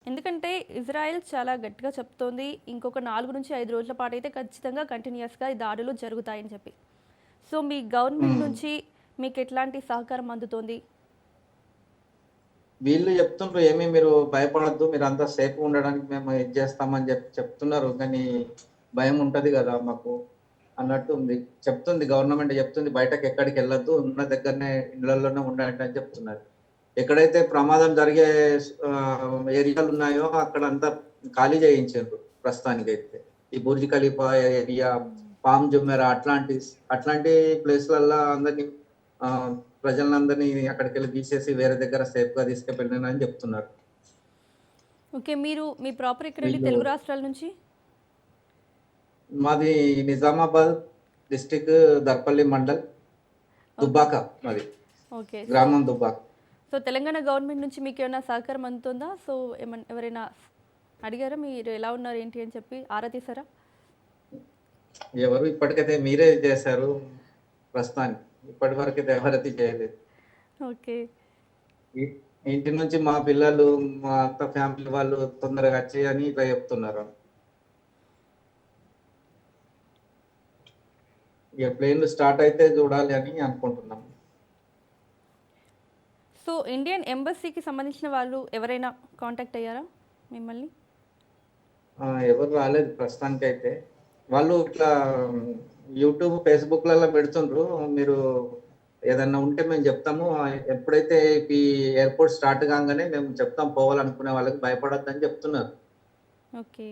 ఎందుకంటే ఇజ్రాయెల్ చాలా గట్టిగా చెప్తోంది. ఇంకొక 4-5 రోజుల పాటైతే ఖచ్చితంగా కంటిన్యూయస్‌గా ఈ దాడులు జరుగుతాయని చెప్పి. సో, మీ గవర్నమెంట్ హ్మ్. నుంచి మీకెట్లాంటి సహకారం అందుతోంది? వీళ్ళు చెప్తుండ్రు ఏమి మీరు భయపడొద్దు. మీరంతా సేఫ్‌గా ఉండడానికి మేము ఇది చేస్తామని చెప్తున్నారు. కానీ భయం ఉంటది గదా! మాకు అన్నట్టు ఉంది. గవర్నమెంట్ చెప్తుంది బయటకెక్కడికెళ్ళొద్దు. ఉన్న దగ్గరనే ఇళ్ళల్లోనే ఉండండి అని చెప్తున్నారు. ఎక్కడైతే ప్రమాదం జరిగే ఏరియాలున్నాయో అక్కడంతా ఖాళీ చేయించిండ్రు ప్రస్తుతానికైతే. ఈ బుర్జ్ ఖలీఫా ఏరియా, పామ్ జుమెరా అట్లాంటి ప్లేస్‌లల్లా అందరిని ప్రజలందరినీ అక్కడికెళ్ళి తీసేసి వేరే దగ్గర సేఫ్‌గా తీసుకువెళ్ళినని చెప్తున్నారు. ఓకే. మీరు మీ ప్రాపర్ ఎక్కడండి వీళ్ళు తెలుగు రాష్ట్రాల నుంచి? మాది నిజామాబాద్ డిస్ట్రిక్ట్ దర్పల్లి మండల్ ఓకే. దుబ్బాక మాది. ఓకే. గ్రామం దుబ్బాక. సో, తెలంగాణ గవర్నమెంట్ నుంచి మీకేమైనా సహకారం అందుతుందా? సో, ఎవరైనా అడిగారా మీరు ఎలా ఉన్నారు ఏంటి అని చెప్పి ఆరా తీశారా? ఎవరు ఇప్పటికైతే మీరే చేశారు ప్రస్తుతానికి. ఇప్పటివరకైతే ఎవరైతే చేయలేదు. ఓకే. ఇ ఇంటి నుంచి మా పిల్లలు, మా అంతా ఫ్యామిలీ వాళ్ళు తొందరగా వచ్చేయని ఇట్లా చెప్తున్నారు. ఇక ప్లేన్‌లు స్టార్ట్ అయితే చూడాలి అని అనుకుంటున్నాం. సో, ఇండియన్ ఎంబసీకి సంబంధించిన వాళ్ళు ఎవరైనా కాంటాక్ట్ అయ్యారా మిమ్మల్ని? ఎవరు రాలేదు ప్రస్తుతానికైతే. వాళ్ళు ఇట్లా యూట్యూబ్, ఫేస్‌బుక్‌లలో పెడుతుండ్రు. మీరు ఏదన్నా ఉంటే మేము చెప్తాము. ఎప్పుడైతే ఈ ఎయిర్‌పోర్ట్ స్టార్ట్ కాంగానే మేము చెప్తాం పోవాలనుకునే వాళ్ళకి భయపడొద్దని చెప్తున్నారు. ఓకే.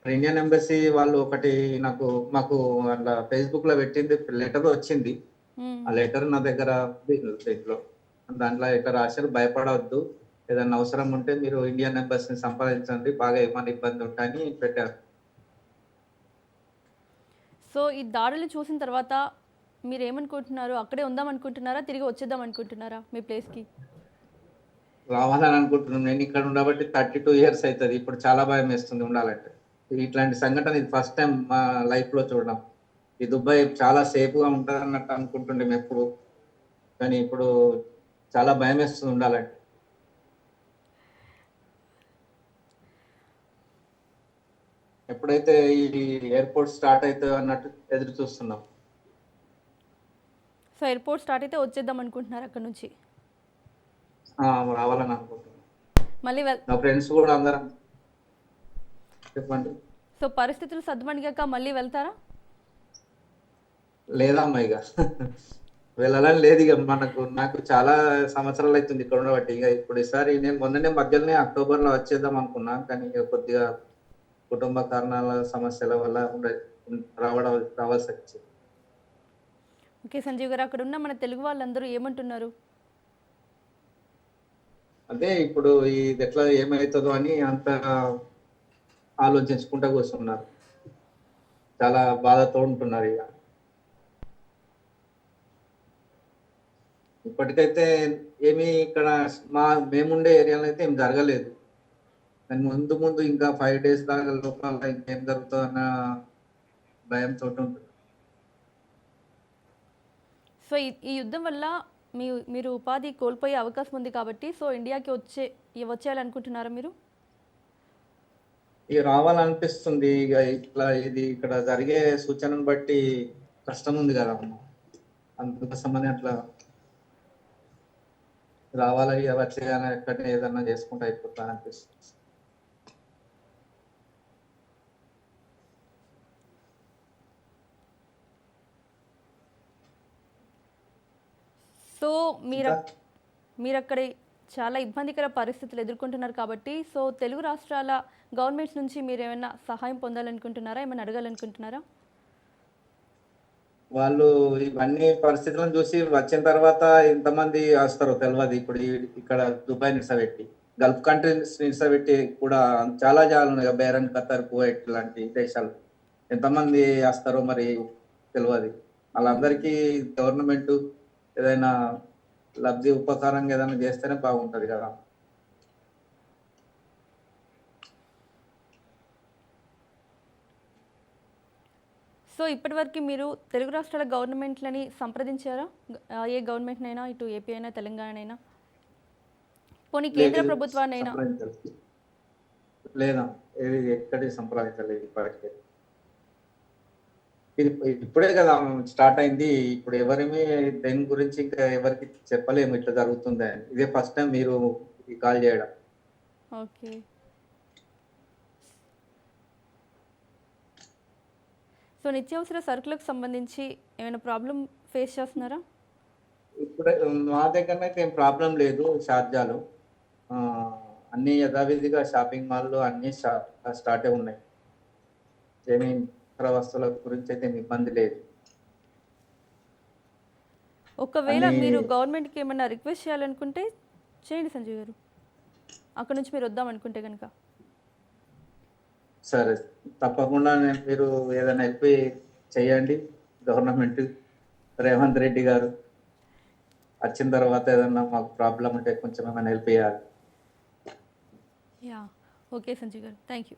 ఇండియన్ ఎంబసీ వాళ్ళు ఒకటి మాకు అట్లా ఫేస్‌బుక్‌లో పెట్టింది లెటర్ వచ్చింది. హ్మ్. ఆ లెటర్ నా దగ్గర ఉంది దీంట్లో. దాంట్లో ఇట్లా రాశారు భయపడొద్దు. ఏదన్నా అవసరం ఉంటే మీరు ఇండియన్ ఎంబసీని సంప్రదించండి. బాగా ఏమైనా ఇబ్బంది ఉంటే అని పెట్టారు. సో, ఈ దాడులు చూసిన తర్వాత మీరేమనుకుంటున్నారు? అక్కడే ఉందాం అనుకుంటున్నారా? తిరిగి వచ్చేద్దాం అనుకుంటున్నారా మీ ప్లేస్‌కి? రావాలని అనుకుంటున్నాను. నేను ఇక్కడ ఉండబట్టి 32 ఇయర్స్ అయితది. ఇప్పుడు చాలా భయమేస్తుంది ఉండాలంటే. ఇట్లాంటి సంఘటన ఇది ఫస్ట్ టైమ్ మా లైఫ్‌లో చూడడం. ఈ దుబాయ్ చాలా సేఫ్‌గా ఉంటదన్నట్టు అనుకుంటుంటిమి ఎప్పుడు. కానీ ఇప్పుడు చాలా భయమేస్తుంది ఉండాలంటే. ఎప్పుడైతే ఈ ఎయిర్‌పోర్ట్ స్టార్ట్ అయితదో అన్నట్టు ఎదురు చూస్తున్నాం. సో, ఎయిర్‌పోర్ట్ స్టార్ట్ అయితే వచ్చేద్దాం అనుకుంటున్నారు అక్కడి నుంచి. ఆ! రావాలని అనుకుంటున్నాం. మళ్ళీ నా ఫ్రెండ్స్ కూడా అందరం చెప్పండి. సో, పరిస్థితులు సద్దుమణిగాక మళ్ళీ వెళ్తారా? లేదమ్మా ఇగ. వెళ్ళాలని లేదిగ నాకు చాలా సంవత్సరాలయితుంది ఇక్కడ ఉండబట్టి. ఇగ ఇప్పుడు ఈసారి నేను మొన్ననే మధ్యలోనే అక్టోబర్‌లో వచ్చేద్దాం అనుకున్నా. కానీ ఇగ కొద్దిగా కుటుంబ కారణాల సమస్యల వల్ల రావాల్సొచ్చింది. ఓకే. సంజీవ్ గారు అక్కడున్న మన తెలుగు వాళ్ళందరూ ఏమంటున్నారు? అదే ఇప్పుడు ఇదెట్లా ఏమైతదో అని అంత ఆలోచించుకుంటా కూర్చున్నారు. చాలా బాధతో ఉంటున్నారిగ. ఇప్పటికైతే ఏమి ఇక్కడ మేముండే ఏరియాలో అయితే ఏం జరగలేదు. కానీ ముందు ముందు ఇంకా 5 డేస్ దాకా లోపల ఇంకేం జరుగుతదన్న భయంతోటి. సో, ఈ యుద్ధం వల్ల మీరు ఉపాధి కోల్పోయే అవకాశం ఉంది కాబట్టి సో, ఇండియాకి వచ్చేయాలనుకుంటున్నారా మీరు? ఇగ రావాలనిపిస్తుంది. ఇగ ఇది ఇక్కడ జరిగే సూచనను బట్టి కష్టం ఉంది గదమ్మా! అందుకోసమని అట్లా రావాలి వచ్చేయాలి ఎక్కడనే ఏదన్నా చేసుకుంటే అయిపోతదనిపిస్తుంది. సో, ఇంకా మీరక్కడ చాలా ఇబ్బందికర పరిస్థితులు ఎదుర్కొంటున్నారు కాబట్టి సో, తెలుగు రాష్ట్రాల గవర్నమెంట్స్ నుంచి మీరేమైనా సహాయం పొందాలనుకుంటున్నారా? ఏమైనా అడగాలనుకుంటున్నారా? వాళ్ళు ఇవన్నీ పరిస్థితులను చూసి వచ్చిన తర్వాత ఎంతమంది వస్తారో తెలవదు. ఇప్పుడు ఇక్కడ దుబాయ్ నిడిసబెట్టి, గల్ఫ్ కంట్రీస్ నిడిసబెట్టి కూడా చాలా ఉన్నాయి. బహ్రెయిన్, ఖతర్, కువైట్ లాంటి దేశాలు. ఎంతమంది వస్తారో మరి తెలవది. వాళ్ళందరికీ గవర్నమెంట్ ఏదైనా లబ్ధి ఉపకారంగా ఏదైనా చేస్తేనే బాగుంటది కదా! సో, ఇప్పటివరకు మీరు తెలుగు రాష్ట్రాల గవర్నమెంట్‌లని సంప్రదించారా? ఏ గవర్నమెంట్‌నైనా ఇటు ఏపీ అయినా, తెలంగాణ అయినా? పోనీ కేంద్ర లేదు, ప్రభుత్వాన్నైనా సంప్రదించలేదు. లేదా ఏది ఎక్కడి సంప్రదించలేదు ఇప్పటికే. ఇది ఇప్పుడే కదా స్టార్ట్ అయింది. ఇప్పుడు ఎవరిమి దేని గురించి ఇంకా ఎవరికి చెప్పలేము ఇట్లా జరుగుతుంది అని. ఇదే ఫస్ట్ టైం మీరు ఈ కాల్ చేయడం. ఓకే. సో నిత్యావసర సరుకులకు సంబంధించి ఏమైనా ప్రాబ్లం ఫేస్ చేస్తున్నారా? ఇప్పుడే మా దగ్గరనైతే ఏం ప్రాబ్లం లేదు. షార్జాలు ఆ, అన్ని యథావిధిగా షాపింగ్ మాల్లు అన్ని స్టార్టే ఉన్నాయి. ఏమీ ఇతర వస్తువుల గురించి అయితే ఏమి ఇబ్బంది లేదు. ఒకవేళ అన్ని మీరు గవర్నమెంట్కి ఏమైనా రిక్వెస్ట్ చేయాలనుకుంటే చేయండి సంజయ్ గారు. అక్కడ నుంచి మీరు వద్దాం అనుకుంటే కనుక. సరే, తప్పకుండా మీరు ఏదైనా హెల్ప్ చేయండి. గవర్నమెంట్ రేవంత్ రెడ్డి గారు వచ్చిన తర్వాత ఏదన్నా మాకు ప్రాబ్లం ఉంటే కొంచెం ఏమైనా హెల్ప్ చేయాలి. యా, ఓకే సంజయ్ గారు, థ్యాంక్ యూ.